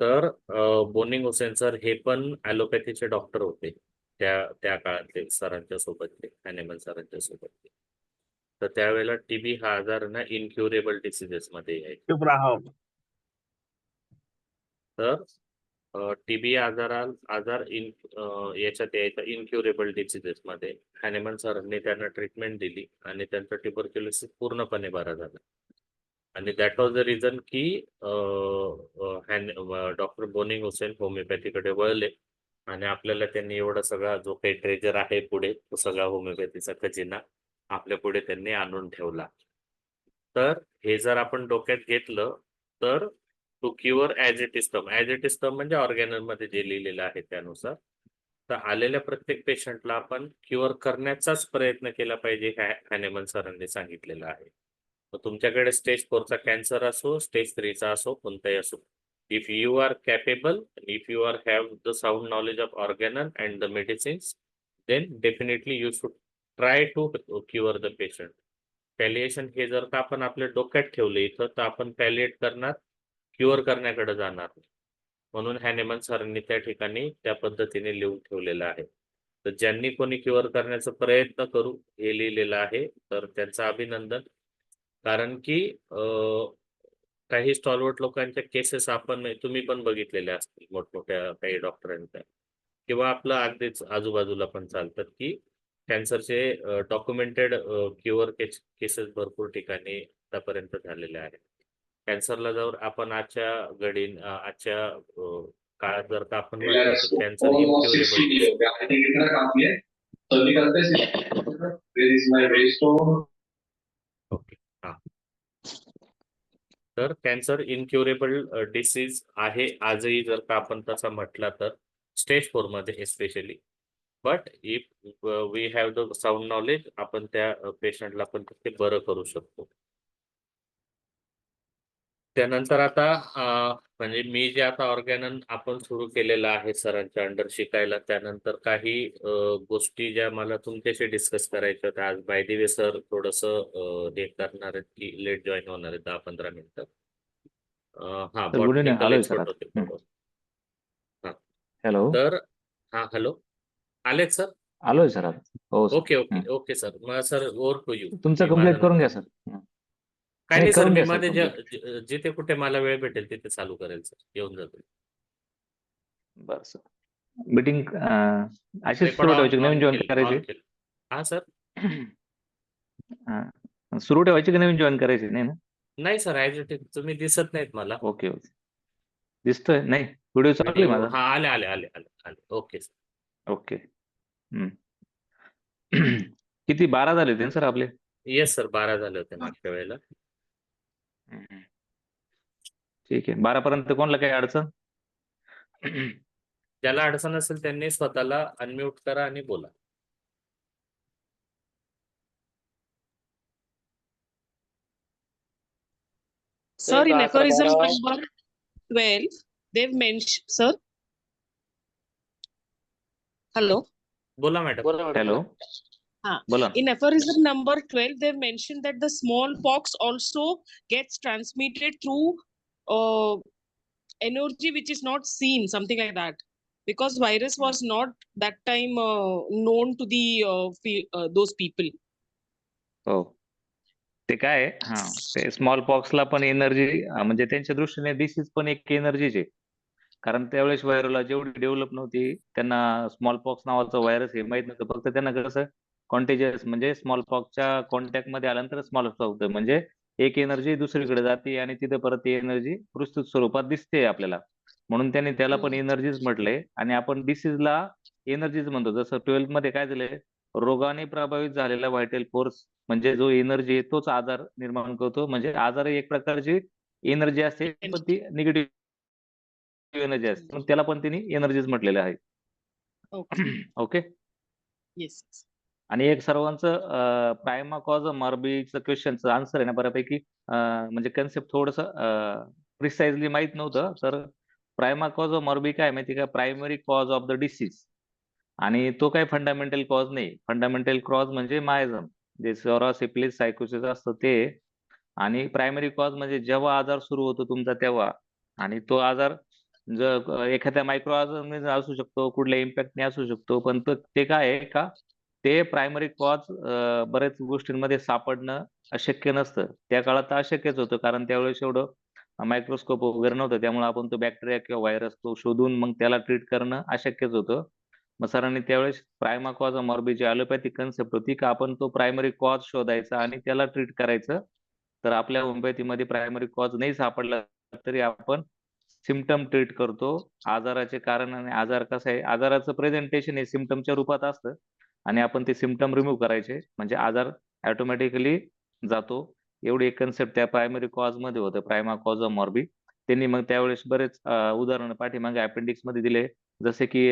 तर boning Hussain sir हे पण ॲलोपॅथीचे डॉक्टर होते त्या त्या काळातले सरांच्या सोबतचे हॅनेमन सरांच्या सोबतचे. तर त्यावेळेला टीबी हा आजार ना इनक्युरेबल डिसिजेस मध्ये यायचा. चुप राहा. तर टीबी आजार याच्यात यायचा इनक्युरेबल डिसिजेस मध्ये. हॅनेमन सरांनी त्यांना ट्रीटमेंट दिली आणि त्यांचा ट्युबरक्युलोसिस पूर्णपणे बरा झाला. आणि दॅट वॉज द रिझन की डॉक्टर बोनिंग हुसेन होमिओपॅथीकडे वळले आणि आपल्याला त्यांनी एवढा सगळा जो काही ट्रेजर आहे पुढे तो सगळा होमिओपॅथीचा खजिना आपल्या पुढे त्यांनी आणून ठेवला. तर हे जर आपण डोक्यात घेतलं तर to cure as it is come. As it is come म्हणजे ऑर्गॅनलमध्ये जे लिहिलेलं आहे त्यानुसार. तर आलेल्या प्रत्येक पेशंटला आपण क्युअर करण्याचाच प्रयत्न केला पाहिजे हॅनेमन सरांनी सांगितलेलं आहे. तुमच्याकडे स्टेज 4चा कॅन्सर असो, स्टेज 3चा असो, कोणताही असो, if you are capable, if you are have the sound knowledge of organon and the medicines, then definitely you should try to cure the patient. Palliation हे जर का आपण आपल्या डोक्यात ठेवले इथं तर आपण पॅलिएट करणार, क्युअर करण्याकडे जाणार. म्हणून हॅनेमन सरांनी त्या ठिकाणी त्या पद्धतीने लिहून ठेवलेलं आहे. तर ज्यांनी कोणी क्युअर करण्याचा प्रयत्न करू हे लिहिलेलं आहे तर त्यांचं अभिनंदन. कारण की काही स्टॉलवर्ट लोकांच्या केसेस तुम्ही पण बघितलेल्या असतील मोठमोठ्या काही डॉक्टरांच्या किंवा आपलं अगदीच आजूबाजूला पण चालतात की कॅन्सरचे डॉक्युमेंटेड क्युअर केसेस भरपूर ठिकाणी आतापर्यंत झालेल्या आहेत. कॅन्सरला जर आपण आजच्या काळात जर का आपण म्हटलं तर कॅन्सर इनक्युरेबल डिसीज. ओके, हा. तर कॅन्सर इनक्युरेबल डिसीज आहे आजही जर का आपण तसा म्हटला तर स्टेज 4 मध्ये especially. But if we have the sound knowledge आपण त्या पेशंटला पण ते बरं करू शकतो. त्यानंतर आता म्हणजे मी जे आता ऑर्गॅनन आपण सुरू केलेलं आहे सरांच्या अंडर शिकायला, त्यानंतर काही गोष्टी ज्या मला तुमच्याशी डिस्कस करायच्या होत्या. आज बाय द वे सर थोडंसं हे करणार आहेत की लेट जॉईन होणार आहेत 10-15 मिनिटं. हा, सर गुड इव्हनिंग. बॉटनिकल आलोय सर एक्सपर्ट आता. होते थोडं. हा, हॅलो. तर हा, हॅलो, आलेत सर? आलोय सर आता. हो sir. Okay okay okay sir. मग सर ओव्हर टू यू. तुमचं मी माझा कंप्लीट करून नंतर घ्या सर. काही नाही, नाही सर, करून मी घ्या सर मध्ये कंप्लीट. जिथे कुठे मला वेळ भेटेल तिथे चालू करेल सर. येऊन जातो. बरं सर. मीटिंग अशीच रेकॉर्ड सुरू ऑन ठेवायची की ऑन नवीन जॉईन केलं करायची? ऑन केलं. हा सर. सुरू ठेवायची की नवीन जॉईन करायची? नाही ना? नाही सर, ॲज इट इज. तुम्ही दिसत नाहीत मला. Okay okay. दिसतोय? नाही, व्हिडिओ चालू आहे व्हिडिओ माझा. हा, आले आले आले आले आले. Okay sir. ओके. किती 12 झाले होते ना सर आपले? येस सर, 12 झाले होते मागच्या वेळेला. ठीक आहे. 12 पर्यंत कोणाला काही अडचण? ज्याला अडचण असेल त्यांनी स्वतःला अनम्यूट करा आणि बोला. Sir, in aphorism number 12, they've mentioned, sir. Hello. बोला मॅडम. हॅलो. बोला. In aphorism number 12, they've mentioned that the smallpox also gets transmitted through energy which is not seen, something like that. Because virus was not that time known to those people. हो. ते काय आहे, ते small पॉक्सला पण energy, म्हणजे त्यांच्या दृष्टीने disease पण एक एनर्जीच आहे. कारण त्यावेळेस व्हायरला जेवढी डेव्हलप नव्हती, त्यांना स्मॉल पॉक्स नावाचं व्हायरस हे माहित नव्हतं. फक्त त्यांना कसं कॉन्टेजियस म्हणजे स्मॉल पॉक्सच्या कॉन्टॅक्ट मध्ये आल्यानंतर स्मॉल पॉक्स होतं. म्हणजे एक एनर्जी दुसरीकडे जाते आणि तिथे परत ती एनर्जी विस्तृत स्वरूपात दिसते आपल्याला. म्हणून त्यांनी त्याला पण एनर्जीच म्हटलंय. आणि आपण डिसीजला एनर्जीज म्हणतो. जसं 12th मध्ये काय झालंय, रोगाने प्रभावित झालेला व्हायटल फोर्स म्हणजे जो एनर्जी आहे तोच आजार निर्माण करतो. म्हणजे आजार एक प्रकारची एनर्जी असते, पण ती निगेटिव्ह एनर्जी असते. मग त्याला पण त्यांनी एनर्जीज म्हटलेलं आहे. ओके. येस. आणि एक सर्वांचं प्रायमा कॉज मॉर्बिडचं क्वेश्चनचं आन्सर आहे ना बऱ्यापैकी, म्हणजे कन्सेप्ट थोडस प्रिसाइजली माहित नव्हतं. तर प्रायमा कॉज मॉर्बी काय माहिती का? Primary cause of the disease. आणि तो काय फंडामेंटल कॉज नाही. फंडामेंटल कॉज म्हणजे मायझम, जे सोरा सिप्लिस सायकोसिस असतं ते. आणि प्रायमरी कॉज म्हणजे जेव्हा आजार सुरू होतो तुमचा तेव्हा, आणि तो आजार जर एखाद्या मायक्रो असू शकतो, कुठल्या इम्पॅक्टने असू शकतो, पण ते काय आहे का ते प्रायमरी कॉज बऱ्याच गोष्टींमध्ये सापडणं अशक्य नसतं. त्या काळात तर अशक्यच होतं, कारण त्यावेळेस एवढं मायक्रोस्कोप वगैरे नव्हतं. त्यामुळे आपण तो बॅक्टेरिया किंवा व्हायरस तो शोधून मग त्याला ट्रीट करणं अशक्यच होतं. मग सरांनी त्यावेळेस प्रायमा कॉज मॉर्बी जी ॲलोपॅथिक कन्सेप्ट होती का आपण तो प्रायमरी कॉज शोधायचा आणि त्याला ट्रीट करायचं. तर आपल्या होमिओपॅथीमध्ये प्रायमरी कॉज नाही सापडला तरी आपण सिम्पटम ट्रीट करतो. आजाराचे कारण आणि आजार कसा आहे, आजाराचं प्रेझेंटेशन हे सिम्पटमच्या रूपात असतं आणि आपण ते सिम्पटम रिमूव्ह करायचे म्हणजे आजार ऑटोमॅटिकली जातो. एवढी एक कन्सेप्ट त्या प्रायमरी कॉज मध्ये होतं, प्रायमा कॉज मॉर्बी. त्यांनी मग त्यावेळेस बरेच उदाहरण पाठीमागे अपेंडिक्स मध्ये दिले, जसे की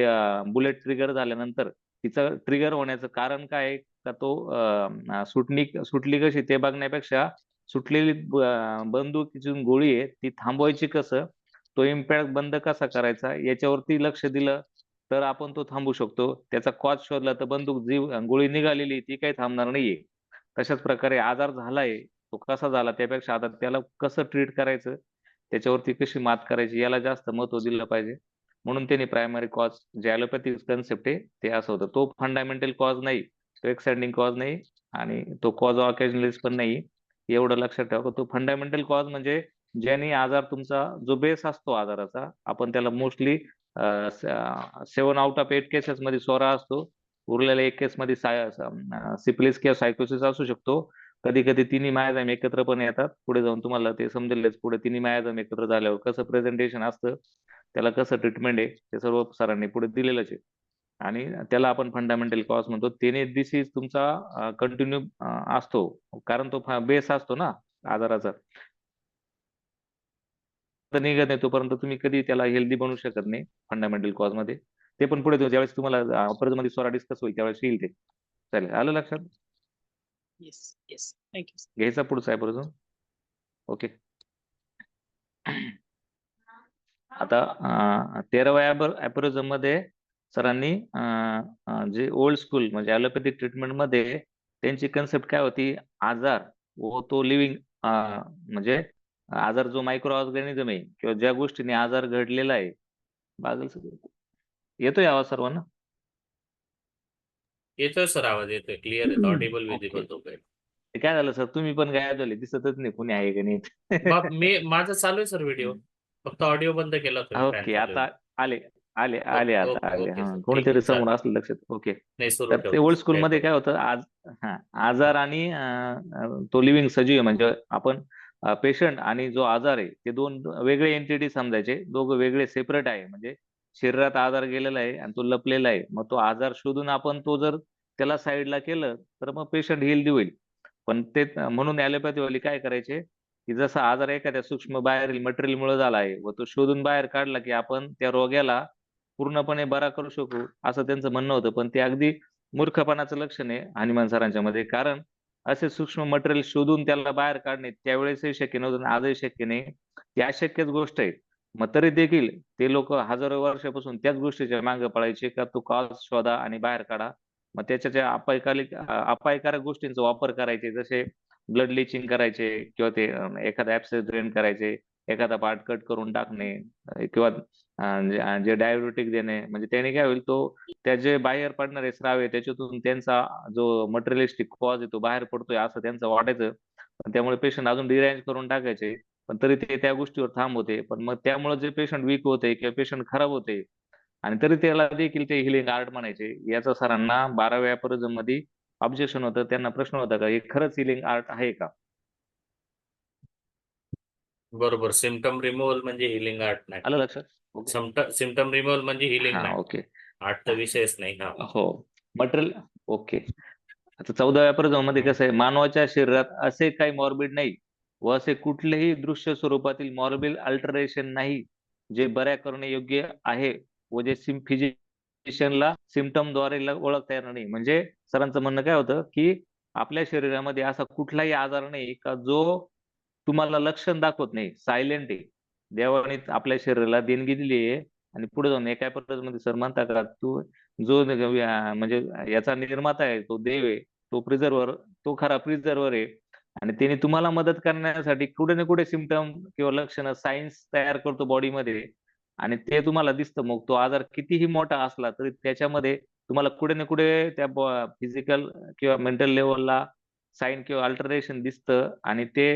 बुलेट ट्रिगर झाल्यानंतर तिचं ट्रिगर होण्याचं कारण काय आहे का तो सुटली कशी ते बघण्यापेक्षा सुटलेली बंदुकीची गोळी आहे ती थांबवायची कसं, तो इम्पॅक्ट बंद कसा करायचा याच्यावरती लक्ष दिलं तर आपण तो थांबू शकतो. त्याचा कॉज शोधला तर बंदूक जी गोळी निघालेली ती काही थांबणार नाहीये. तशाच प्रकारे आजार झालाय तो कसा झाला त्यापेक्षा आता त्याला कसं ट्रीट करायचं, त्याच्यावरती कशी मात करायची याला जास्त महत्व दिलं पाहिजे. म्हणून त्यांनी प्रायमरी कॉज जे ॲलोपॅथिक कन्सेप्ट आहे ते असं होतं. तो फंडामेंटल कॉज नाही, तो एक्साइडिंग कॉज नाही आणि तो कॉज ऑकेजनलिस्ट पण नाही. एवढं लक्षात ठेवा. तो फंडामेंटल कॉज म्हणजे ज्याने आजार तुमचा जो बेस असतो आजाराचा, आपण त्याला मोस्टली 7 आउट ऑफ 8 केसेस मध्ये सोरा असतो. उरलेल्या 1 केस मध्ये सिफिलिस किंवा सायकोसिस असू शकतो. कधी कधी तिन्ही मायाजाम एकत्र पण येतात. पुढे जाऊन तुम्हाला ते समजेलच, पुढे तिन्ही मायाजाम एकत्र झाल्यावर कसं प्रेझेंटेशन असतं, त्याला कसं ट्रीटमेंट आहे, ते सर्व सरांनी पुढे दिलेलंच आहे. आणि त्याला आपण फंडामेंटल कॉज म्हणतो. त्याने डिसीज तुमचा कंटिन्यू असतो, कारण तो बेस असतो ना आजाराचा. तर निघत नाही तोपर्यंत तुम्ही कधी त्याला हेल्दी बनवू शकत नाही फंडामेंटल कॉज मध्ये. ते पण पुढे ज्यावेळेस तुम्हाला ऑपरेशन मध्ये स्वरा डिस्कस होईल त्यावेळेस येईल ते. चालेल, आलं लक्षात? Yes, yes. Thank you. घ्यायचा पुढचा आहे अजून. ओके. आता 13व्या अॅपरिझम मध्ये सरांनी जे ओल्ड स्कूल म्हणजे ॲलोपॅथिक ट्रीटमेंट मध्ये त्यांची कन्सेप्ट काय होती, आजार व तो लिव्हिंग म्हणजे आजार जो मायक्रो ऑर्गॅनिझम आहे किंवा ज्या गोष्टीने आजार घडलेला आहे. बागल येतोय आवाज सर्वांना? येतोय सर, आवाज येतोय, क्लिअर आहे, ऑडिबल ओके. विजिबल तो काही. ते काय झालं सर, तुम्ही पण गायब झाले, दिसतच नाही कोणी आहे का बाप, नाही. माझं चालू आहे सर व्हिडिओ, फक्त ऑडिओ बंद केला तुम्ही, फॅन ओके, चालू आता आहे. आले आले आले आता ओके आले. ओके हा, सर, ठीक आहे, कोणीतरी समोर चालेल. असलं लक्षात. ओके. नाही, सुरू तर ते ठेवतो ओल्ड सर, स्कूल काही मध्ये काय प्रॉब्लेम. होतं, आजार आणि तो लिव्हिंग सजीव आहे. म्हणजे आपण पेशंट आणि जो आजार आहे ते दोन वेगळे एंटिटी समजायचे. दोघं वेगळे सेपरेट आहे. म्हणजे शरीरात आजार गेलेला आहे आणि तो लपलेला आहे. मग तो आजार शोधून आपण तो जर त्याला साईडला केलं तर मग पेशंट हेल्दी होईल. पण ते म्हणून ॲलोपॅथीवाली काय करायचे की जसा आजार एखाद्या सूक्ष्म बाहेरील मटेरियल मुळे झाला आहे व तो शोधून बाहेर काढला की आपण त्या रोग्याला पूर्णपणे बरा करू शकू, असं त्यांचं म्हणणं होतं. पण ते अगदी मूर्खपणाचं लक्षण आहे हनुमान सरांच्या मध्ये. कारण असे सूक्ष्म मटेरियल शोधून त्याला बाहेर काढणे त्यावेळेसही शक्य नव्हतं आणि आजही शक्य नाही. ती अशक्यच गोष्ट आहे. मग तरी देखील ते लोक हजारो वर्षापासून त्याच गोष्टीच्या मागे पळायचे का तो कॉज शोधा आणि बाहेर काढा. मग त्याच्या ज्या अपायकारक गोष्टींचा वापर करायचे, जसे ब्लड लिचिंग करायचे किंवा ते एखादा ऍब्सेस ड्रेन करायचे, एखादा पार्ट कट करून टाकणे किंवा जे डायबिटिक देणे. म्हणजे त्याने काय होईल, तो त्याचे बाहेर पडणारे स्राव आहे त्याच्यातून त्यांचा जो मटेरियलिस्टिक कॉज आहे तो बाहेर पडतोय असं त्यांचं वाटायचं. पण त्यामुळे पेशंट अजून डिरेंज करून टाकायचे. पण तरी ते त्या गोष्टीवर थांब होते. पण मग त्यामुळे जे पेशंट वीक होते किंवा पेशंट खराब होते आणि तरी त्याला देखील ते हिलिंग आर्ट म्हणायचे. याचा सरांना 12व्या अॅपरिझम मध्ये ऑब्जेक्शन होतं. त्यांना प्रश्न होता का हे खरंच हिलिंग आर्ट आहे का? बरोबर, सिम्पटम रिमूव्हल म्हणजे हिलिंग आर्ट नाही. आलं लक्षात? ओके. सिम्पटम रिमूव्हल म्हणजे हिलिंग हा, नाही, ओके. आर्टचा विषयच नाही. हा. हो, मटेरियल. ओके. आता 14व्या प्रजम मध्ये कसं आहे, मानवाच्या शरीरात असे काही मॉर्बिड नाही व असे कुठलेही दृश्य स्वरूपातील मॉर्बिड अल्टरेशन नाही जे बऱ्या करणे योग्य आहे व जे फिजिशियनला सिम्पटम द्वारे ओळखता येणार नाही. म्हणजे सरांचं म्हणणं काय होतं की आपल्या शरीरामध्ये असा कुठलाही आजार नाही का जो तुम्हाला लक्षण दाखवत नाही, सायलेंट आहे. देवाने आपल्या शरीराला देणगी दिली आहे. आणि पुढे जाऊन एका मध्ये सर म्हणता का तू जो म्हणजे याचा निर्माता आहे तो देव आहे, तो प्रिझर्वर, तो खरा प्रिझर्वर आहे. आणि त्याने तुम्हाला मदत करण्यासाठी कुठे ना कुठे सिम्पटम किंवा लक्षणं सायन्स तयार करतो बॉडीमध्ये. आणि ते तुम्हाला दिसतं. मग तो आजार कितीही मोठा असला तरी त्याच्यामध्ये तुम्हाला कुठे ना कुठे त्या फिजिकल किंवा मेंटल लेवलला साईन किंवा अल्टरेशन दिसतं आणि ते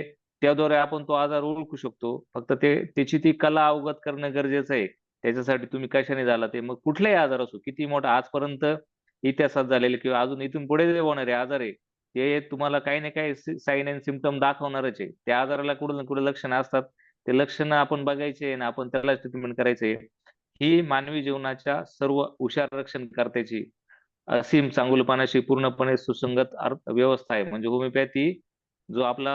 त्याद्वारे आपण तो आजार ओळखू शकतो. फक्त त्याची ती कला अवगत करणं गरजेचं आहे. त्याच्यासाठी तुम्ही कशाने झाला ते मग कुठलाही आजार असो, किती मोठा आजपर्यंत इतिहासात झालेले किंवा अजून इथून पुढे जे होणारे आजार आहे, ते तुम्हाला काही ना काही साईन अँड सिम्पटम दाखवणारच आहे. त्या आजाराला कुठे ना कुठे लक्षणं असतात. ते लक्षणं आपण बघायचे आणि आपण त्याला ट्रीटमेंट करायचे. ही मानवी जीवनाच्या सर्व हुशार रक्षण करत्याची असीम चांगुलपणाशी पूर्णपणे सुसंगत व्यवस्था आहे. म्हणजे होमिओपॅथी जो आपला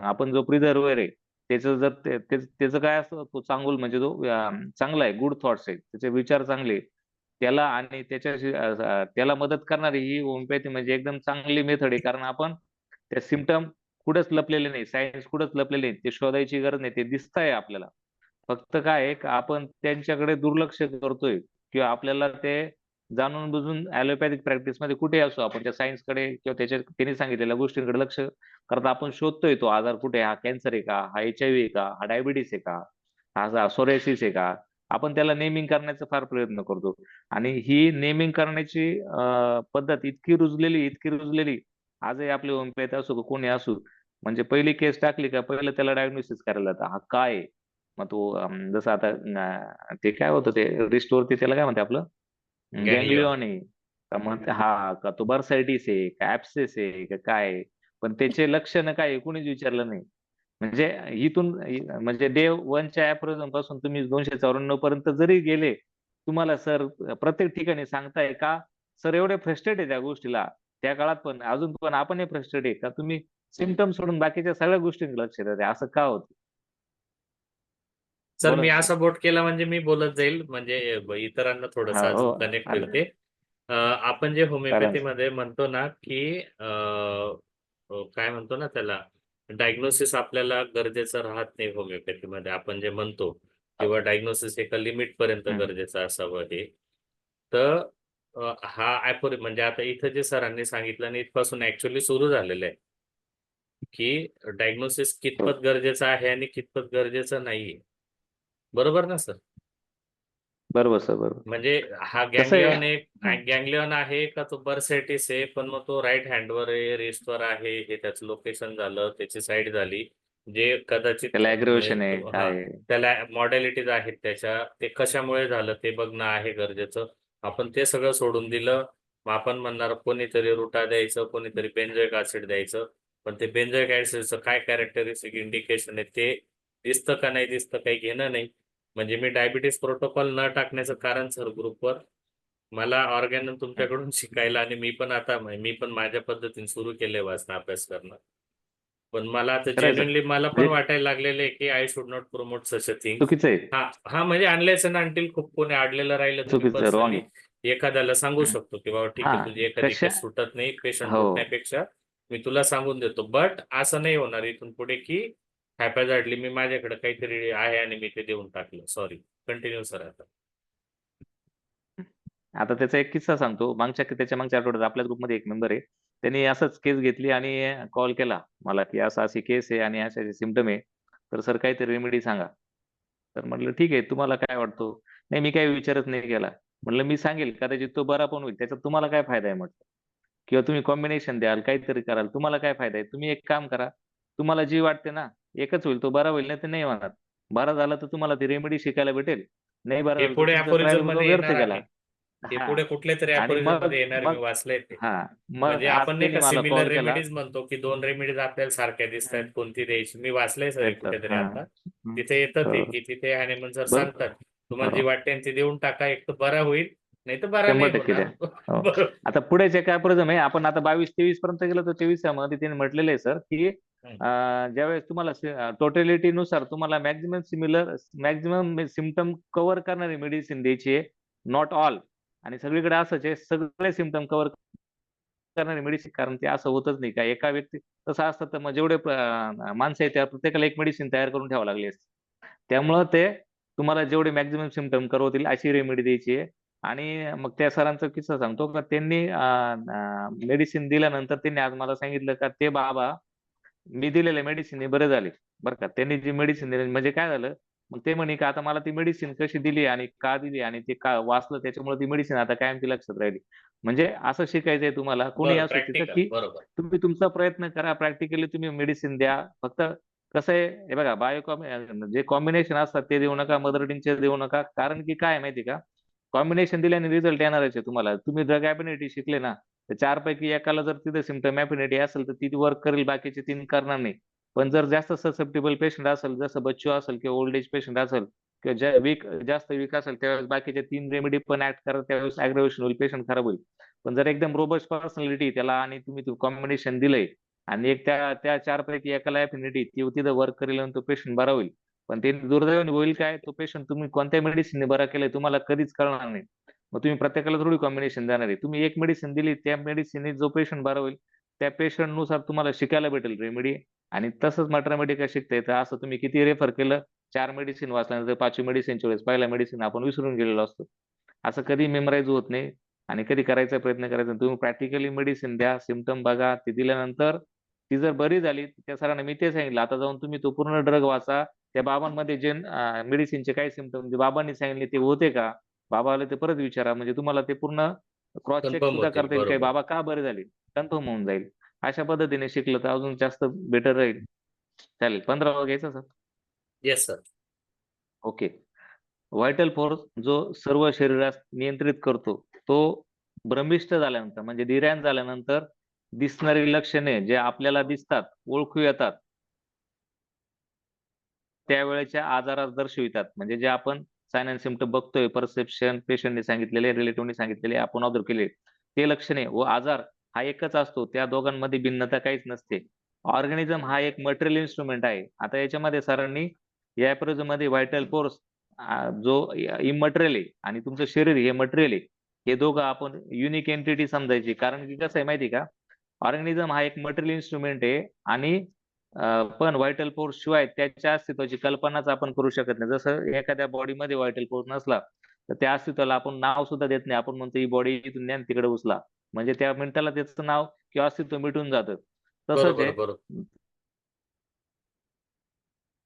आपण जो प्रिझर्व्हर आहे त्याचं जर त्याचं काय असतं तो चांगुल म्हणजे जो चांगला आहे, गुड थॉट्स आहे, त्याचे विचार चांगले त्याला आणि त्याच्याशी त्याला मदत करणारी ही होमिओपॅथी म्हणजे एकदम चांगली मेथड आहे. कारण आपण त्या सिम्पटम कुठंच लपलेले नाही, सायन्स कुठंच लपलेले नाही, ते शोधायची गरज नाही, ते दिसतंय आपल्याला. फक्त काय आहे का आपण त्यांच्याकडे दुर्लक्ष करतोय किंवा आपल्याला ते जाणून बुजून ॲलोपॅथिक प्रॅक्टिसमध्ये कुठेही असो आपण त्या सायन्सकडे किंवा त्यांनी सांगितलेल्या गोष्टींकडे लक्ष करता आपण शोधतोय तो आजार कुठे आहे, हा कॅन्सर आहे का, हा HIV आहे का, हा डायबिटीस आहे का, हा सोरायसिस आहे का. आपण त्याला नेमिंग करण्याचा फार प्रयत्न करतो आणि ही नेमिंग करण्याची पद्धत इतकी रुजलेली आजही आपले होमिओपॅथी असो का कोणी असो म्हणजे पहिली केस टाकली का पहिलं त्याला डायग्नोसिस करायला जातं हा काय आहे? मग तो जसं आता ते काय होतं ते रिस्टोरती त्याला काय म्हणते आपलं गॅंग्लिऑन. गँग्लिऑन आहे का मग हा का तो बर्सायटिस आहे का ऍप्सिस आहे का काय आहे? पण त्याचे लक्षणं काय आहे कोणीच विचारलं नाही. म्हणजे म्हणजे डे 1च्या ऍप्रोजन पासून तुम्ही 294 पर्यंत जरी गेले तुम्हाला सर प्रत्येक ठिकाणी सांगताय का सर एवढे फ्रस्ट्रेट आहे त्या गोष्टीला त्या काळात पण अजून पण आपण फ्रस्ट्रेट आहे का तुम्ही सिम्पटम सोडून बाकीच्या सगळ्या गोष्टींकडे लक्ष देते असं का होतं? सर बोला मी ना सर. असा बोट केला म्हणजे मी बोलत जाईल म्हणजे इतरांना हा थोडंसं हो अजून कनेक्ट होईल आलं ते. आपण जे कारण होमिओपॅथीमध्ये म्हणतो ना की काय म्हणतो ना त्याला डायग्नोसिस आपल्याला गरजेचं राहत नाही होमिओपॅथीमध्ये आपण जे म्हणतो किंवा डायग्नोसिस एका लिमिट पर्यंत हम्म, गरजेचं असावं हे. तर हा म्हणजे आता इथं जे सरांनी सांगितलं आणि इथपासून ऍक्च्युअली सुरू झालेलं आहे की डायग्नोसिस हो कितपत गरजेचं आहे आणि कितपत गरजेचं नाहीये. बरोबर ना सर? बरोबर सर बरोबर. म्हणजे हा कसं आहे गँग्लिऑन हा, गँग्लिऑन आहे का तो बर्सेटिस आहे पण मग तो राईट हँडवर आहे रिस्टवर आहे हे त्याचं लोकेशन झालं त्याची साईड झाली जे कदाचित त्याला म्हणजे अग्रेवेशन आहे हा काय आहे? त्याला मॉडॅलिटीज आहेत त्याच्या ते कशामुळे झालं ते बघणं आहे गरजेचं. आपण ते सगळं सोडून दिलं मग आपण म्हणणार कोणीतरी रुटा द्यायचं कोणीतरी बेंझोइक ऍसिड द्यायचं पण ते बेंझोइक ऍसिडचं काय कॅरेक्टरिस्टिक इंडिकेशन आहे ते दिसतं का नाही दिसतं काही घेणं नाही. म्हणजे मी डायबिटीस प्रोटोकॉल न टाकण्याचं कारण सर ग्रुपवर मला ऑर्गॅनम हम्म. तुमच्याकडून शिकायला आणि मी पण माझ्या पद्धतीने सुरू केलंय वाचन अभ्यास करणं. पण मला आता करायचं जेन्युइनली मला पण म्हणजे वाटायला लागलेलं आहे की I should not promote such a things. चुकीचं आहे हा हा म्हणजे अनलेस अँड अंटिल खूप कोणी अडलेलं राहिलं तर मी चुकीचं रॉंग पर्सनली आहे. एखाद्याला सांगू हम्म. शकतो की बाबा ठीक हा आहे तुझी एखादी कशा केस सुटत नाही पेशंट हो उठण्यापेक्षा मी तुला सांगून देतो बट असं नाही होणार इथून पुढे की हॅपॅझार्डली मी माझ्याकडे काहीतरी आहे आणि मी ते देऊन टाकलं. सॉरी कंटिन्यू सर आता. आता त्याचा एक किस्सा सांगतो त्याच्या मागच्या आठवड्यात आपल्या ग्रुपमध्ये एक मेंबर आहे त्यांनी असंच केस घेतली आणि कॉल केला मला की असं अशी केस आहे आणि असे सिमटम आहे तर सर काहीतरी रेमेडी सांगा. तर म्हटलं ठीक आहे तुम्हाला काय वाटतो? नाही मी काही विचारच नाही केला. म्हटलं मी सांगेल कदाचित तो बरा पण होईल त्याच्यात तुम्हाला काय फायदा आहे म्हटलं किंवा तुम्ही कॉम्बिनेशन द्याल काहीतरी कराल तुम्हाला काय फायदा आहे तुम्ही एक काम करा तुम्हाला जी वाटते ना एकच होईल तो बरा होईल नाही तर नाही होणार. बरा झाला तर तुम्हाला ती रेमेडी शिकायला भेटेल नाही बरा हे झालं तर पुढे तुमचा ट्रायल अपोरिझम मध्ये व्यर्थ येणार आहे. गेला. हे हा पुढे कुठल्या तरी आणि अपोरिझम मग मध्ये येणार आहे, मी मग वाचलंय ते. हा मग म्हणजे आज आपण नाही त्यांनी का मला सिमिलर कॉल केला. रेमेडीज म्हणतो की 2 रेमेडीज आपल्याला सारख्या दिसत आहेत हम्म, कोणती द्यायची. मी वाचलंय सर हे येतात कुठेतरी हा आता. तिथे येतं ते हो की तिथे हॅनिमन सर बरोबर सांगतात तुम्हाला जी हो वाटते ती देऊन टाका एक तर बरा होईल नाही तर बरा नाही 100% द्या. होणार. हो बरोबर. आता पुढे जे काय प्रॉब्लेम आहे आपण आता 22-23 पर्यंत गेलो तर 23 मध्ये त्यांनी म्हटलेलं आहे सर की हम्म. ज्यावेळेस तुम्हाला टोटॅलिटी नुसार तुम्हाला मॅक्झिमम सिम्पटम कव्हर करणारी मेडिसिन द्यायची आहे नॉट ऑल आणि सगळीकडे असंच आहे सगळे सिम्पटम कव्हर करणारी मेडिसिन कारण ते असं होतच नाही का एका व्यक्ती तसं असतं तर मग जेवढे माणसं आहेत त्या प्रत्येकाला एक मेडिसिन तयार करून ठेवावं लागली असते. त्यामुळं ते तुम्हाला जेवढे मॅक्झिमम सिम्पटम कव्हर होतील अशी रेमेडी द्यायची आहे. आणि मग त्या सरांचा किस्सा सांगतो का त्यांनी मेडिसिन दिल्यानंतर त्यांनी आज मला सांगितलं का ते बाबा मी दिलेल्या मेडिसिन बरे झाले बरं का त्यांनी जी मेडिसिन दिली म्हणजे काय झालं मग ते म्हणे का आता मला ती मेडिसिन कशी दिली आणि का दिली आणि ते का वाचलं त्याच्यामुळे ती मेडिसिन आता कायमची लक्षात राहिली. म्हणजे असं शिकायचंय तुम्हाला कोणी असो तिथं, प्रॅक्टिकल की बरोबर. तुम्ही तुमचा प्रयत्न करा, प्रॅक्टिकली तुम्ही मेडिसिन द्या. फक्त कसं आहे हे बघा, जे कॉम्बिनेशन असतात ते देऊ नका, मदर टिंचर देऊ नका. कारण की काय आहे माहिती का, कॉम्बिनेशन दिल्याने रिझल्ट येणारच आहे तुम्हाला. तुम्ही ड्रग ऍफिनिटी शिकले ना, तर 4 पैकी एकाला जर तिथे सिम्पटम ऍफिनिटी असेल तर ती वर्क करेल, बाकीचे 3 करणार नाही. पण जर जास्त ससेप्टेबल पेशंट असेल, जसं बच्चू असेल किंवा ओल्ड एज पेशंट असेल किंवा जास्त वीक असेल, त्यावेळेस बाकीचे 3 रेमेडी पण ऍक्ट करा, त्यावेळेस अग्रवेशन होईल, पेशंट खराब होईल. पण जर एकदम रोबस्ट पर्सनॅलिटी त्याला आणि तुम्ही कॉम्बिनेशन दिलंय आणि एक त्या त्या 4 पैकी एकाला ऍफिनिटी ती तिथं वर्क करेल आणि तो पेशंट बरा होईल. पण ते दुर्दैवाने होईल काय, तो पेशंट तुम्ही कोणत्या मेडिसिनने बरा केलाय तुम्हाला कधीच कळणार नाही. मग तुम्ही प्रत्येकाला थोडी कॉम्बिनेशन देणार आहे. तुम्ही एक मेडिसिन दिली, त्या मेडिसिनने जो पेशंट बरा होईल त्या पेशंट नुसार तुम्हाला शिकायला भेटेल रेमेडी. आणि तसंच मॅट्रामॅटिका शिकता येतं. असं तुम्ही किती रेफर केलं, 4 मेडिसिन वाचल्यानंतर 5वी मेडिसिनच्या वेळेस पहिला मेडिसिन आपण विसरून गेलेलो असतो. असं कधी मेमराईज होत नाही आणि कधी करायचा प्रयत्न करायचा नाही. तुम्ही प्रॅक्टिकली मेडिसिन द्या, सिम्पटम बघा, ते दिल्यानंतर ती जर बरी झाली, त्या सरांना मी ते सांगितलं, आता जाऊन तुम्ही तो पूर्ण ड्रग वाचा. त्या बाबांमध्ये जे मेडिसिनचे काही सिम्पटम जे बाबांनी सांगितले ते होते का, बाबाला ते परत विचारा. म्हणजे तुम्हाला ते पूर्ण क्रॉस चेक कन्फर्म सुद्धा होतील करता येईल, काही बरोबर. बाबा का बरे झाले, कन्फर्म होऊन जाईल. अशा पद्धतीने शिकलं तर अजून जास्त बेटर राहील. चालेल, 15 घ्यायचं sir. Yes sir. Okay. Vital force जो सर्व शरीरास नियंत्रित करतो, तो भ्रमिष्ट झाल्यानंतर म्हणजे धीरान झाल्यानंतर दिसणारी लक्षणे जे आपल्याला दिसतात, ओळखू येतात, त्यावेळेच्या आजारास दर्शवितात. म्हणजे जे आपण साइन अँड सिम्पटम बघतोय, परसेप्शन पेशंटने सांगितलेले, रिलेटिव्हने सांगितलेले, आपण ऑब्झर्व केले, ते लक्षणे व आजार हा एकच असतो. त्या दोघांमध्ये भिन्नता काहीच नसते. ऑर्गॅनिझम हा एक मटेरियल इन्स्ट्रुमेंट आहे. आता याच्यामध्ये सरांनी या मध्ये व्हायटल फोर्स जो इमटेरियल आहे आणि तुमचं शरीर हे मटेरियल आहे, हे दोघं आपण युनिक एंटिटी समजायची. कारण की कसं आहे माहिती का, ऑर्गॅनिझम हा एक मटेरियल इन्स्ट्रुमेंट आहे आणि पण व्हायटल फोर्स शिवाय त्याच्या अस्तित्वाची कल्पनाच आपण करू शकत नाही. जसं एखाद्या बॉडीमध्ये व्हायटल फोर्स नसला तर त्या अस्तित्वाला आपण नाव सुद्धा देत नाही. आपण म्हणतो ही बॉडी इथून न्या आणि तिकडे उचला, म्हणजे त्या मिनिटाला त्याचं नाव किंवा अस्तित्व मिटून जातं. तसंच बरोबर आहे, बरोबर.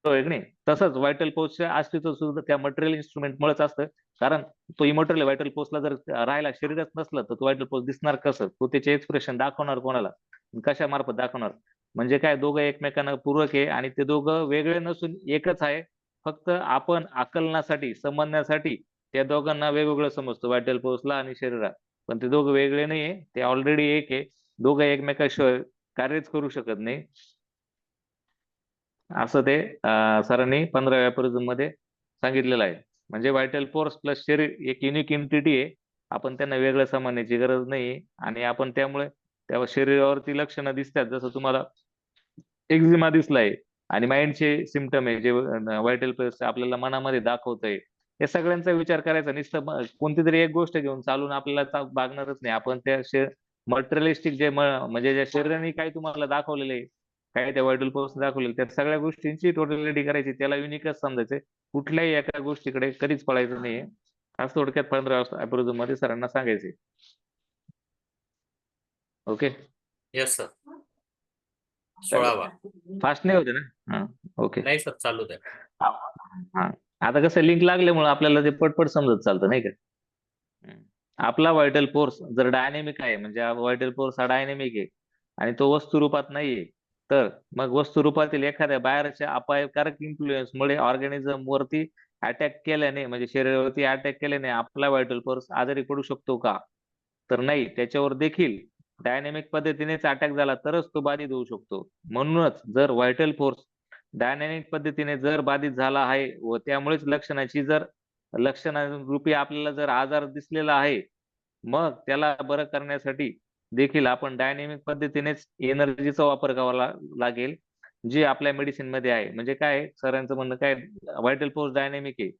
होय की नाही. तसंच व्हायटल फोर्सचे अस्तित्व सुद्धा त्या मटेरियल इन्स्ट्रुमेंट मुळेच असतं. कारण तो इमटेरियल व्हायटल फोर्सला जर राहायला शरीरच नसलं तर तो व्हायटल फोर्स दिसणार कसं, तो त्याचे एक्सप्रेशन दाखवणार कोणाला, कशा मार्फत दाखवणार. म्हणजे काय, दोघं एकमेकांना पूरक आहे आणि ते दोघं वेगळे नसून एकच आहे. फक्त आपण आकलनासाठी, समजण्यासाठी त्या दोघांना वेगवेगळं समजतो, व्हायटल फोर्सला आणि शरीरात. पण ते दोघं वेगळे नाहीये, ते ऑलरेडी एक आहे. दोघं एकमेकाशिवाय कार्यच करू शकत नाही. असं ते सरांनी 15व्या परिजन मध्ये सांगितलेलं आहे. म्हणजे व्हायटल फोर्स प्लस शरीर एक युनिक एंटिटी आहे. आपण त्यांना वेगळं समजण्याची गरज नाही. आणि आपण त्यामुळे त्या शरीरावरती लक्षणं दिसतात, जसं तुम्हाला एक्झिमा दिसलाय आणि माइंडचे सिम्पटम आहे जे व्हायटल फोर्स आपल्याला मनामध्ये दाखवतंय. या सगळ्यांचा विचार करायचा. नुसतं कोणती तरी एक गोष्ट घेऊन चालून आपल्याला भागणारच नाही. आपण त्या मटेरियलिस्टिक जे म्हणजे ज्या शरीराने काय तुम्हाला दाखवलेलं आहे, काय त्या व्हायटल फोर्स दाखवलेलं, त्या सगळ्या गोष्टींची टोटलिटी करायची, त्याला युनिकच समजायचं. कुठल्याही एका गोष्टीकडे कधीच पळायचं नाहीये. आज थोडक्यात 15 मध्ये सरांना सांगायचे. ओके. Yes sir. 16वा. फास्ट नाही होते ना? हा, ओके. नाही सर, चालू द्या. हा, आता कसं लिंक लागल्यामुळे आपल्याला ते पटपट समजत चालतं नाही का. आपला व्हायटल फोर्स जर डायनेमिक आहे, म्हणजे व्हायटल फोर्स हा डायनेमिक आहे आणि तो वस्तू रूपात नाहीये, तर मग वस्तू रूपातील एखाद्या बाहेरच्या अपायकारक इन्फ्लुएन्स मुळे ऑर्गॅनिझम वरती अटॅक केल्याने, म्हणजे शरीरावरती अटॅक केल्याने आपला व्हायटल फोर्स आजारी पडू शकतो का, तर नाही. त्याच्यावर देखील डायनेमिक पद्धतीनेच अटॅक झाला तरच तो बाधित होऊ शकतो. म्हणूनच जर व्हायटल फोर्स डायनॅमिक पद्धतीने जर बाधित झाला आहे व त्यामुळेच लक्षणारूपी आपल्याला जर आजार दिसलेला आहे, मग त्याला बरं करण्यासाठी देखील आपण डायनॅमिक पद्धतीनेच एनर्जीचा वापर करावा लागेल, जे आपल्या मेडिसिन मध्ये आहे. म्हणजे काय सरांचं म्हणणं काय, व्हायटल फोर्स डायनॅमिक आहे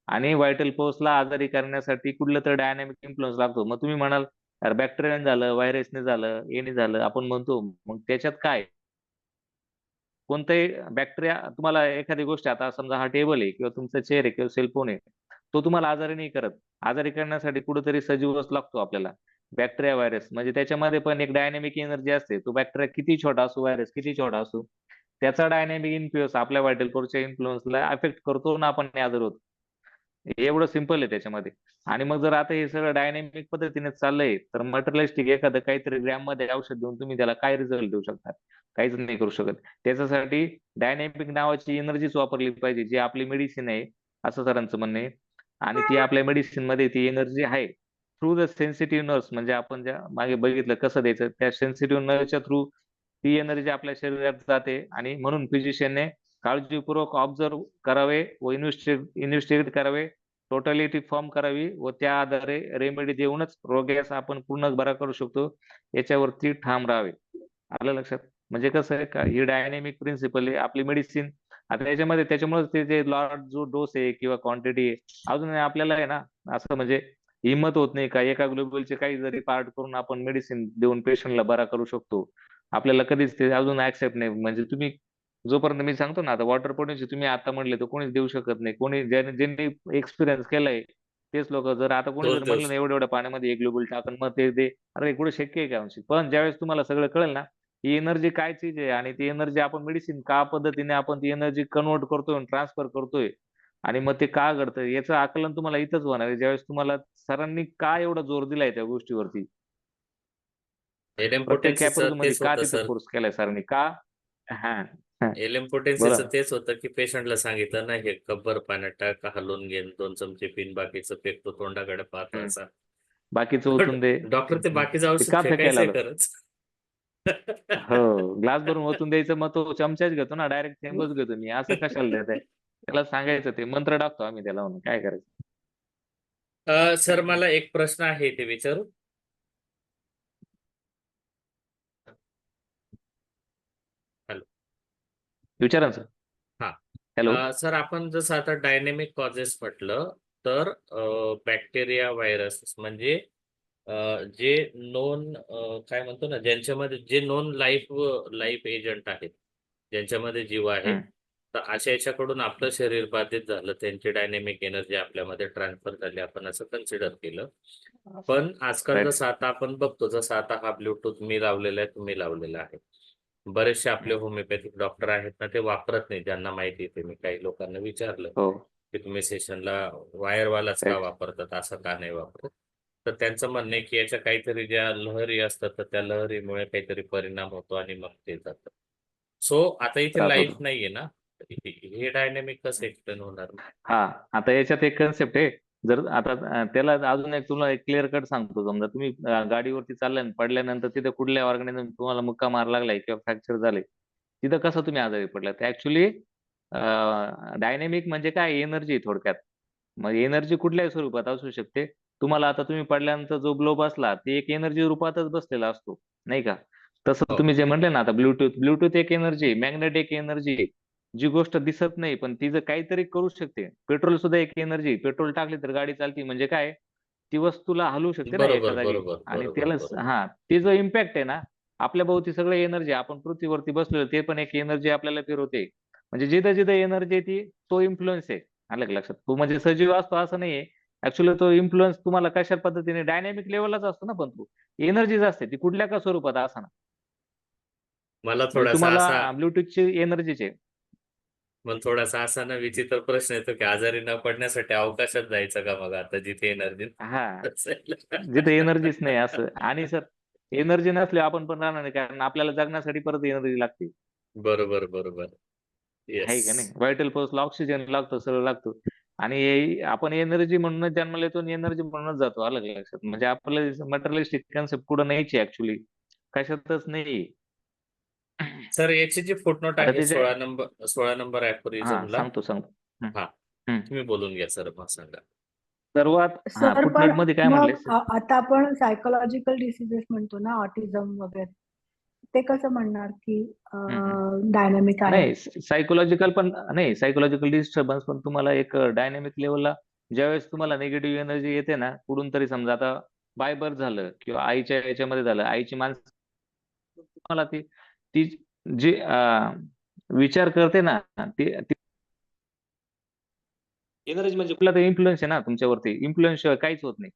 आणि व्हायटल फोर्सला आजारी करण्यासाठी कुठलं तर डायनॅमिक इन्फ्लुअन्स लागतो. मग तुम्ही म्हणाल यार बॅक्टेरियाने झालं, व्हायरसने झालं, याने झालं, आपण म्हणतो मग त्याच्यात काय, कोणताही बॅक्टेरिया तुम्हाला एखादी गोष्ट, आता समजा हा टेबल आहे किंवा तुमचा चेअर आहे किंवा सेलफोन आहे, तो तुम्हाला आजारी नाही करत. आजारी करण्यासाठी कुठेतरी सजीवच लागतो आपल्याला, बॅक्टेरिया व्हायरस. म्हणजे त्याच्यामध्ये पण एक डायनॅमिक एनर्जी असते. तो बॅक्टेरिया किती छोटा असो, व्हायरस किती छोटा असो, त्याचा डायनॅमिक इन्फ्लुअन्स आपल्या व्हायटल फोर्सच्या इन्फ्लुअन्सला अफेक्ट करतो ना आपण आजार होतो. एवढं सिम्पल आहे त्याच्यामध्ये. आणि मग जर आता हे सगळं डायनॅमिक पद्धतीने चाललंय तर मटेरियलिस्टिक एखादं काहीतरी ग्रॅम मध्ये औषध देऊन तुम्ही त्याला काय रिझल्ट देऊ शकता? काहीच नाही करू शकत. त्याच्यासाठी डायनॅमिक नावाची एनर्जीच वापरली पाहिजे, जी आपली मेडिसिन आहे असं सरांचं म्हणणं आहे. आणि ती आपल्या मेडिसिन मध्ये ती एनर्जी आहे थ्रू द सेन्सिटिव्ह नर्व्स, म्हणजे आपण ज्या मागे बघितलं कसं द्यायचं, त्या सेन्सिटिव्ह नर्व्सच्या थ्रू ती एनर्जी आपल्या शरीरात जाते. आणि म्हणून फिजिशियनने काळजीपूर्वक ऑब्झर्व करावे व इन्व्हेस्टिगेट करावे, टोटॅलिटी फॉर्म करावी व त्या आधारे रेमेडी देऊनच रोग्यास आपण पूर्ण बरा करू शकतो याच्यावरती ठाम राहावे. आलं लक्षात? म्हणजे कसं आहे का, ही डायनॅमिक प्रिन्सिपल आहे आपली मेडिसिन. आता याच्यामध्ये त्याच्यामुळे ते जे लॉट जो डोस आहे किंवा क्वांटिटी आहे, अजून आपल्याला आहे ना असं म्हणजे हिंमत होत नाही का एका ग्लोबलचे काही जरी पार्ट करून आपण मेडिसिन देऊन पेशंटला बरा करू शकतो. आपल्याला कधीच ते अजून ऍक्सेप्ट नाही. म्हणजे तुम्ही जोपर्यंत मी सांगतो ना, आता वॉटर पोटॅन्सी तुम्ही आता म्हणले तर कोणीच देऊ शकत नाही. कोणी ज्यांनी एक्सपिरियन्स केलाय तेच लोक. जर आता कोणी तोच जर देऊ म्हणलं ना एवढ्या एवढ्या पाण्यामध्ये एक ग्लोबल टाकून मग ते अरे कुठे शक्य आहे का आमची? पण ज्यावेळेस तुम्हाला सगळं कळेल ना ही एनर्जी काय चीज आहे आणि ती एनर्जी आपण मेडिसिन का पद्धतीने आपण ती एनर्जी कन्वर्ट करतोय ट्रान्सफर करतोय आणि मग ते का घडतं याचं आकलन तुम्हाला इथंच होणार आहे, ज्यावेळेस तुम्हाला सरांनी का एवढा जोर दिलाय त्या गोष्टीवरती. प्रत्येक एलेम्पोटेन्सीचं कॅपॅसिटी मध्ये तेच का होतं तिथं सर. फोर्स केलाय सरांनी का? हा हा. बोला एलेम्पोटेन्सीचं ना. तेच होतं की पेशंटला सांगितलं ना हे कब्बर पाण्यात टाक, हलवून घेऊन 2 चमचे पिन, बाकीचं फेकतो तोंडाकडे पाहतो हम्म. असा. बाकीचं ओतून दे. डॉक्टर ते बाकीचं ते औषध का फेकायला फेकायचंय लावलं? खरंच. हो, ग्लास भरून ओतून द्यायचं, मग तो चमचाच घेतो ना, डायरेक्ट थेंबच घेतो मी. असं कशाला देत आहे? त्याला सांगायचं ते मंत्र टाकतो आम्ही त्याला म्हणून काय करायचं. सर मला एक प्रश्न आहे ते विचारू? हॅलो. विचारा ना सर. हा. हॅलो. सर आपण जसं आता डायनेमिक कॉजेस म्हटलं तर बॅक्टेरिया व्हायरस म्हणजे जे नोन काय म्हणतो ना ज्यांच्यामध्ये जे नोन लाईफ एजंट आहेत ज्यांच्यामध्ये जीव आहे हम्म. तर अशा याच्याकडून आपलं शरीर बाधित झालं त्यांची डायनेमिक एनर्जी आपल्यामध्ये ट्रान्सफर झाली आपण असं कन्सिडर केलं. पण आजकाल राईट. जसं आता आपण बघतो जसं आता हा ब्लूटूथ मी लावलेला आहे तुम्ही लावलेला आहे. बरेचसे आपले होमिओपॅथिक डॉक्टर आहेत ना ते वापरत नाही ज्यांना माहिती आहे. मी काही लोकांना विचारलं हो. की तुम्ही सेशनला वायरवालाच का राईट. वापरतात असं का नाही वापरत. तर त्यांचं म्हणणं आहे की याच्या काहीतरी ज्या लहरी असतात तर त्या लहरीमुळे काहीतरी परिणाम होतो आणि मग ते जातं. सो आता इथे त्रास लाईफ होतो. नाहीये ना हे डायनेमिक कसं एक्सप्लेन होणार. हा, आता याच्यात एक कन्सेप्ट आहे. जर आता त्याला अजून एक तुला एक क्लिअर कट सांगतो. समजा तुम्ही गाडीवरती चाललाय आणि पडल्यानंतर तिथे कुठल्या ऑर्गॅनिझम तुम्हाला मुक्का मार लागलाय किंवा फ्रॅक्चर झाले, तिथं कसं तुम्ही आजारी पडलात? ऍक्च्युली डायनेमिक म्हणजे काय? एनर्जी थोडक्यात. मग एनर्जी कुठल्याही स्वरूपात असू शकते. तुम्हाला आता तुम्ही पडल्यानंतर जो ग्लो बसला ते एक एनर्जी रूपातच बसलेला असतो, नाही का? तसं हो तुम्ही जे म्हटले ना आता ब्लूटूथ एक एनर्जी, मॅग्नेटिक एनर्जी, जी गोष्ट दिसत नाही पण ती जर काहीतरी करू शकते. पेट्रोल सुद्धा एक एनर्जी. पेट्रोल टाकली तर गाडी चालती म्हणजे काय? ती वस्तूला हलवू शकते ना एका बरोबर जागी. बरोबर आणि बरोबर त्याला बरोबर. हा ते जो इम्पॅक्ट आहे ना आपल्या भोवती सगळं एनर्जी, आपण पृथ्वीवरती बसलो ते पण एक एनर्जी आपल्याला फिरवते. म्हणजे जिथं जिथं एनर्जी आहे ती तो इन्फ्लुएन्स आहे. आलं का लक्षात? तो म्हणजे सजीव असतो असं नाहीये. ऍक्च्युली तो इन्फ्लुएन्स तुम्हाला कशा पद्धतीने डायनॅमिक लेवललाच असतो ना, पण तो एनर्जीच असते ती कुठल्या का स्वरूपात असा ना. मला म्हणजे थोडासा असा तुम्हाला ब्लूटूथची एनर्जीच आहे. मग थोडासा असा ना विचित्र प्रश्न येतो की आजारी न पडण्यासाठी अवकाशात जायचं का मग आता जिथे एनर्जी हा, असेल. जिथे एनर्जीच नाही असं. आणि सर एनर्जी नसली आपण पण राहणार नाही, कारण आपल्याला जगण्यासाठी परत एनर्जी लागते. बरोबर बरोबर. येस. आहे का नाही? व्हायटल फोर्सला ऑक्सिजन लागतो, सगळं लागतो. आणि आपण एनर्जी म्हणूनच जन्माला येतो आणि एनर्जी म्हणूनच जातो. आलं का लक्षात? म्हणजे आपलं मटेरियलिस्टिक कन्सेप्ट कुठं नाहीची ऍक्च्युली, कशातच नाही. सर याची जी फुटनोट आता आहे त्याचे 16 नंबर हा ऍफोरिझमला. सांगतो. हम्म, हा हम्म. तुम्ही बोलून घ्या सर मग सांगा. सर्वात हा सर पण फुटनोट मध्ये काय म्हणले? मग आता आपण सायकोलॉजिकल डिसिजेस म्हणतो ना, ऑटिझम वगैरे, ते कसं म्हणणार की डायनामिक आहे? नाही, सायकोलॉजिकल पण नाही. सायकोलॉजिकल डिस्टर्बन्स पण तुम्हाला एक डायनॅमिक लेवलला ज्यावेळेस तुम्हाला निगेटिव्ह एनर्जी येते ना कुठून तरी, समजा आता बाय बर्थ झालं किंवा आईच्या याच्यामध्ये झालं, आईची मानसिक तुम्हाला ती ती जी विचार करते ना ती एनर्जी म्हणजे कुठला तर इन्फ्लुएन्स आहे ना तुमच्यावरती. इन्फ्लुएन्स शिवाय काहीच होत नाही.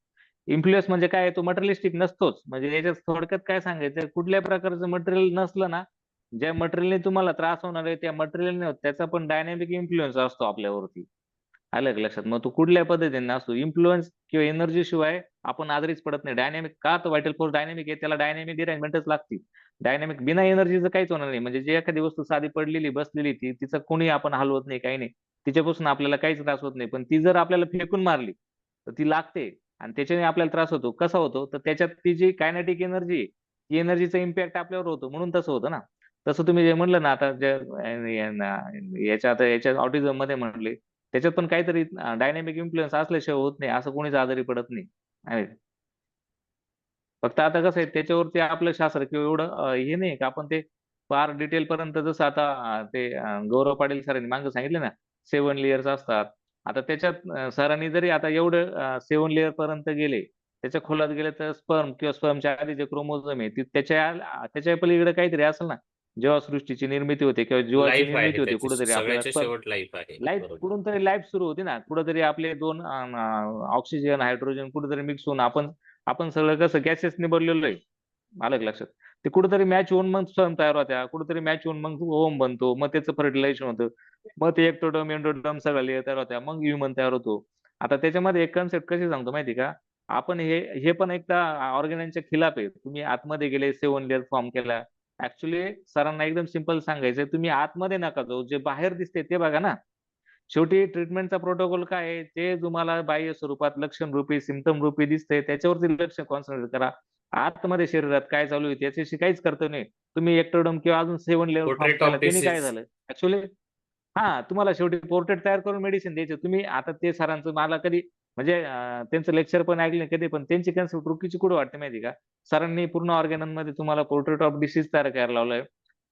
इन्फ्लुएन्स म्हणजे काय? तो मटेरियलिस्टिक नसतोच. म्हणजे याच्यात थोडक्यात काय सांगायचं, कुठल्या प्रकारचं मटेरियल नसलं ना ज्या मटेरियलने तुम्हाला त्रास होणार आहे त्या मटेरियलने होत, त्याचा पण डायनॅमिक इन्फ्लुएन्स असतो आपल्यावरती. आलं का लक्षात? मग तो कुठल्या पद्धतीने असतो, इन्फ्लुएन्स किंवा एनर्जी शिवाय आपण आजारीच पडत नाही. डायनॅमिक का, तर व्हायटल फोर्स डायनॅमिक आहे, त्याला डायनॅमिक अरेंजमेंटच लागते. डायनॅमिक बिना एनर्जीचं काहीच होणार नाही. म्हणजे जे एखादी वस्तू साधी पडलेली बसलेली ती तिचं कोणी आपण हलवत नाही, काही नाही, तिच्यापासून आपल्याला काहीच त्रास होत नाही. पण ती जर आपल्याला फेकून मारली तर ती लागते आणि त्याच्याने आपल्याला त्रास होतो. कसा होतो, तर त्याच्यात ती जी कायनेटिक एनर्जी आहे, ती एनर्जीचा इम्पॅक्ट आपल्यावर होतो, म्हणून तसं होतं ना. तसं तुम्ही जे म्हणलं ना आता याच्या ऑटिझम मध्ये म्हणले, त्याच्यात पण काहीतरी डायनॅमिक इन्फ्लुएन्स असल्याशिवाय होत नाही, असं कोणीच आजारी पडत नाही. आहे. फक्त आता कसं आहे, त्याच्यावरती आपलं शास्त्र किंवा एवढं हे नाही का आपण ते फार डिटेल पर्यंत, जसं आता गौरव पाटील सरांनी मागे सांगितलं ना 7 लेयर्स असतात. आता त्याच्यात सरांनी जरी आता एवढं 7 लेयर पर्यंत गेले, त्याच्या खोलात गेले, तर स्पर्म किंवा स्पर्मच्या आधी जे क्रोमोझोम आहे त्याच्या पलीकडे काहीतरी असेल ना. जेव्हा सृष्टीची निर्मिती होते किंवा जीवाची लाईफ आहे निर्मिती होते, त्याची, कुठेतरी आपल्याला सगळ्याच्या शेवट लाईफ आहे. लाईफ, बरोबर. कुठून तरी लाईफ सुरू होती ना. कुठेतरी आपले दोन ऑक्सिजन हायड्रोजन कुठेतरी मिक्स होऊन आपण सगळं कसं गॅसेसने बनलेलो आहे. आलं का लक्षात? ते कुठेतरी मॅच होऊन मग स्पर्म तयार होत्या, कुठेतरी मॅच होऊन मग ओव्हम बनतो, मग त्याचं फर्टिलायझेशन होतं, मग ते एक्टोडर्म एंडोडर्म सगळ्या लेयर तयार होत्या, मग ह्युमन तयार होतो. आता त्याच्यामध्ये एक कन्सेप्ट कशी सांगतो माहिती का, आपण हे पण एकदा ऑर्गॅनिकच्या खिलाफ आहे. तुम्ही आतमध्ये गेले, 7 लेयर फॉर्म केला. ऍक्च्युली सरांना एकदम सिंपल सांगायचं, तुम्ही आतमध्ये नका जाऊ, जे बाहेर दिसते ते बघा ना. शेवटी ट्रीटमेंटचा प्रोटोकॉल काय आहे, ते तुम्हाला बाह्य स्वरूपात लक्षण रूपी सिम्पटम रूपी दिसतंय, त्याच्यावरती लक्ष कॉन्सन्ट्रेट करा. आतमध्ये शरीरात काय चालू आहे त्याच्याशी काहीच कर्तव्य नाही. तुम्ही एक्टोडर्म किंवा अजून 7 लेवल फॉर्म पोर्ट्रेट केला, ऑफ त्यांनी काय डिसीज. झालं ऍक्च्युली? हा, तुम्हाला शेवटी पोर्ट्रेट तयार करून मेडिसिन द्यायचे. तुम्ही आता ते सरांचं मला कधी म्हणजे त्यांचं लेक्चर पण ऐकलं कधी, पण त्यांची कन्सेप्ट चुकीची कुठे वाटते माहिती का? सरांनी पूर्ण ऑर्गॅनमध्ये तुम्हाला पोर्ट्रेट ऑफ डिसीज तयार करायला लावलाय.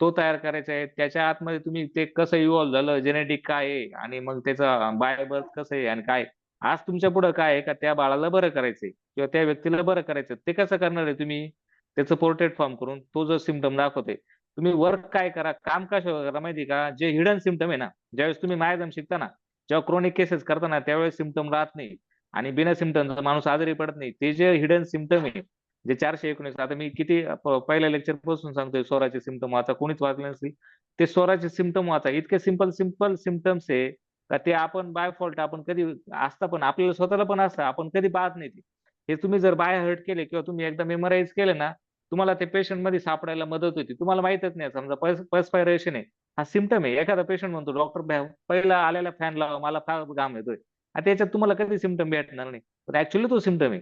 तो तयार करायचा आहे. त्याच्या आतमध्ये तुम्ही ते कसं इव्हॉल्व्ह झालं, जेनेटिक काय आहे, आणि मग त्याचा बाय बर्थ कसं आहे आणि काय. आज तुमच्या पुढे काय आहे का, त्या बाळाला बरं करायचंय किंवा त्या व्यक्तीला बरं करायचं, ते कसं करणार आहे तुम्ही? त्याचं पोर्ट्रेट फॉर्म करून तो जो सिम्पटम दाखवते, तुम्ही वर्क काय करा, काम कशावर करा माहिती का? जे हिडन सिम्पटम आहे ना, ज्यावेळेस तुम्ही मायाजम शिकता ना, जेव्हा क्रोनिक केसेस करता ना, त्यावेळेस सिम्पटम राहत नाही आणि बिना सिम्पटमचा माणूस आजारी पडत नाही. ते जे हिडन सिम्पटम आहे, जे 419, आता मी किती पहिल्या लेक्चर पासून सांगतोय, स्वराचे सिम्पटम वाचा, कोणीच वाचले नसतील ते स्वराचे सिम्पटम वाचा. इतके सिंपल सिम्पटम्स आहे का ते आपण बाय फॉल्ट आपण कधी असतं, पण आपल्याला स्वतःला पण असतं, आपण कधी पाहत नाही ते. हे तुम्ही जर बाय हर्ट केले किंवा तुम्ही एकदा मेमोराईज केले ना, तुम्हाला ते पेशंट मध्ये सापडायला मदत होती. तुम्हाला माहितच नाही, समजा पर्स्पायरेशन आहे, हा सिम्पटम आहे. एखादा पेशंट म्हणतो डॉक्टर पहिला आलेला फॅन लावा, मला फार घाम येतोय. आता याच्यात तुम्हाला कधी सिम्पटम भेटणार नाही, पण ऍक्च्युली तो सिम्पटम आहे.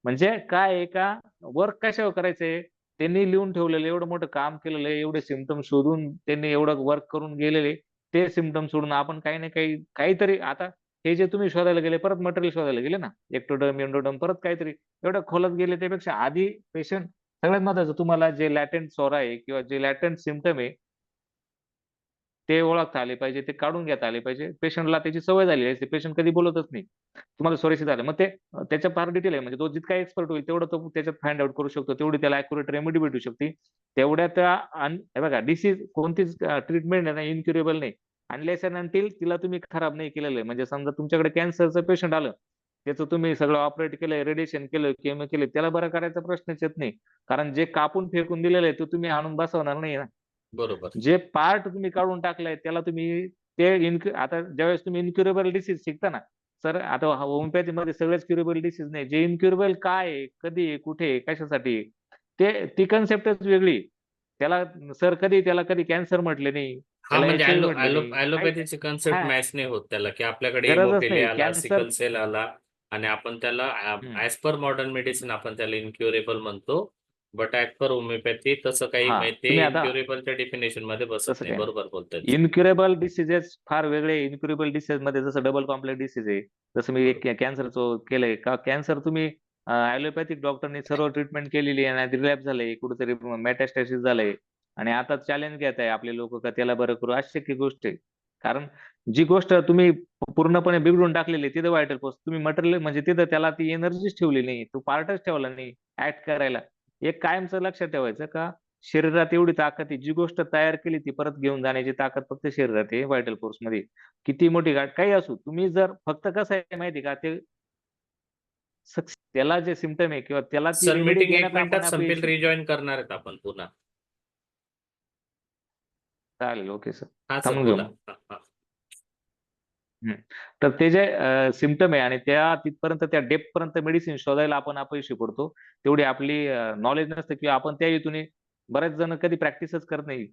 म्हणजे काय आहे का, वर्क कशावर करायचंय, त्यांनी लिहून ठेवलेलं एवढं मोठं काम केलेलं आहे, एवढे सिम्पटम शोधून त्यांनी एवढं वर्क करून गेलेले, ते सिम्पटम सोडून आपण काही ना काही काहीतरी आता हे जे तुम्ही शोधायला गेले, परत मटेरियल शोधायला गेले ना, एक्टोडर्म एंडोडर्म परत काहीतरी एवढं खोलात गेले, त्यापेक्षा आधी पेशंट सगळ्यात महत्वाचं, तुम्हाला जे लॅटेंट स्वरा आहे किंवा जे लॅटेंट सिम्पटम आहे ते ओळखता आले पाहिजे, ते काढून घेता आले पाहिजे. पेशंटला त्याची सवय झाली आहे, पेशंट कधी बोलतच नाही. तुम्हाला स्वरेशी झालं, मग ते त्याच्या फार डिटेल आहे. म्हणजे तो जितका एक्सपर्ट होईल तेवढं तो त्याच्यात फाइंड आउट करू शकतो, तेवढी त्याला अॅक्युरेट रेमेडी भेटू शकते. तेवढ्या त्या हे बघा, डिसीज कोणतीच ट्रीटमेंट आहे ना इन्क्युरेबल नाही अनलेस अँड अंटिल तिला तुम्ही खराब नाही केलेलं आहे. म्हणजे समजा तुमच्याकडे कॅन्सरचं पेशंट आलं, त्याचं तुम्ही सगळं ऑपरेट केलंय, रेडिएशन केलं, केमो केले, त्याला बरं करायचा प्रश्नच येत नाही. कारण जे कापून फेकून दिलेलं आहे ते तुम्ही आणून बसवणार नाही ना. बरोबर. जे पार्ट तुम्ही काढून टाकलाय त्याला तुम्ही आता ज्यावेळेस तुम्ही इन्क्युरेबल डिसीज शिकता ना सर, आता होमिओपॅथी मध्ये सगळेच क्युरेबल डिसीज नाही, जे इन्क्युरेबल काय आहे, कधी आहे, कुठे आहे, कशासाठी आहे, ती कन्सेप्टच वेगळी. त्याला कधी कॅन्सर म्हटले नाही, हा, त्याला म्हणजे HIV म्हटले नाही, ॲलोपॅथीची कन्सेप्ट हा, मॅच नाही होत त्याला, की आपल्याकडे गरजच हेमोफिलिया नाही आला, कॅन्सर. सिकल सेल आला आणि आपण त्याला ऍज पर मॉडर्न मेडिसिन आपण त्याला इन्क्युरेबल म्हणतो. बट ऍज पर होमिओपॅथी तसं काही हा, ते तुम्ही आता इन्क्युरेबलच्या डेफिनेशन मध्ये बसत तसं नाही. काय बरोबर बोलताय. इन्क्युरेबल डिसीजेस फार वेगळे. इन्क्युरेबल डिसीज मध्ये जसं डबल कॉम्प्लेक्स डिसीज आहे, जसं मी एक कॅन्सरचं केलंय का, कॅन्सर तुम्ही ॲलोपॅथिक डॉक्टरने सर्व ट्रीटमेंट केलेली आहे आणि रिलॅप्स झालंय, कुठेतरी मेटास्टॅसिस झालंय आणि आता चॅलेंज घेत आहे आपले लोक का त्याला बरं करू. अशक्य गोष्ट आहे. कारण जी गोष्ट तुम्ही पूर्णपणे बिघडून टाकलेली आहे, तिथं व्हायटल फोर्स तुम्ही मटेरियल म्हणजे तिथं त्याला ती एनर्जीच ठेवली नाही, तो पार्टच ठेवला नाही ऍक्ट करायला. एक कायमचं लक्षात ठेवायचं का, शरीरात एवढी ताकद आहे, जी गोष्ट तयार केली ती परत घेऊन जाण्याची ताकद फक्त शरीरात आहे. व्हायटल फोर्स मध्ये किती मोठी गाठ काही असू, तुम्ही जर फक्त कसं आहे माहिती का, ते त्याला जे सिम्पटम आहे किंवा त्याला ती सर रेमेडी मीटिंग 1 देण्यात आपण मिनिटात संपेल, अपयशी. रिजॉईन करणार आहेत आपण पुन्हा. चालेल, ओके सर. हा सर थांबून घेऊ बोला. मग. हा, हा. तर ते जे सिम्पटम आहे आणि त्या तिथपर्यंत त्या डेप्थ पर्यंत मेडिसिन शोधायला आपण अपयशी पडतो. तेवढी आपली नॉलेज नसतं किंवा आपण त्या हेतूने बरेच जण कधी प्रॅक्टिसच करत नाही.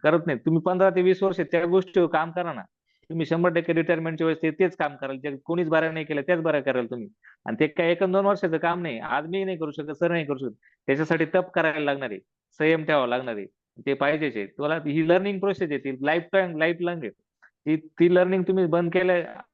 तुम्ही 15 ते 20 वर्ष त्या गोष्टीवर काम करा ना. तुम्ही 100% रिटायरमेंटच्या वेळेस तेच काम कराल. जे कोणीच बऱ्या नाही केलं त्याच बऱ्या कराल तुम्ही. आणि ते काय 1-2 वर्षाचं काम नाही. आज मी नाही करू शकत, सर नाही करू शकत. त्याच्यासाठी तप करायला लागणार आहे. संयम ठेवावा लागणार आहे. ते पाहिजेच आहे. तुम्हाला ही लर्निंग प्रोसेस आहे. ती लाईफ टाइम लाईफ लॉंग आहे. ती लर्निंग तुम्ही बंद केलं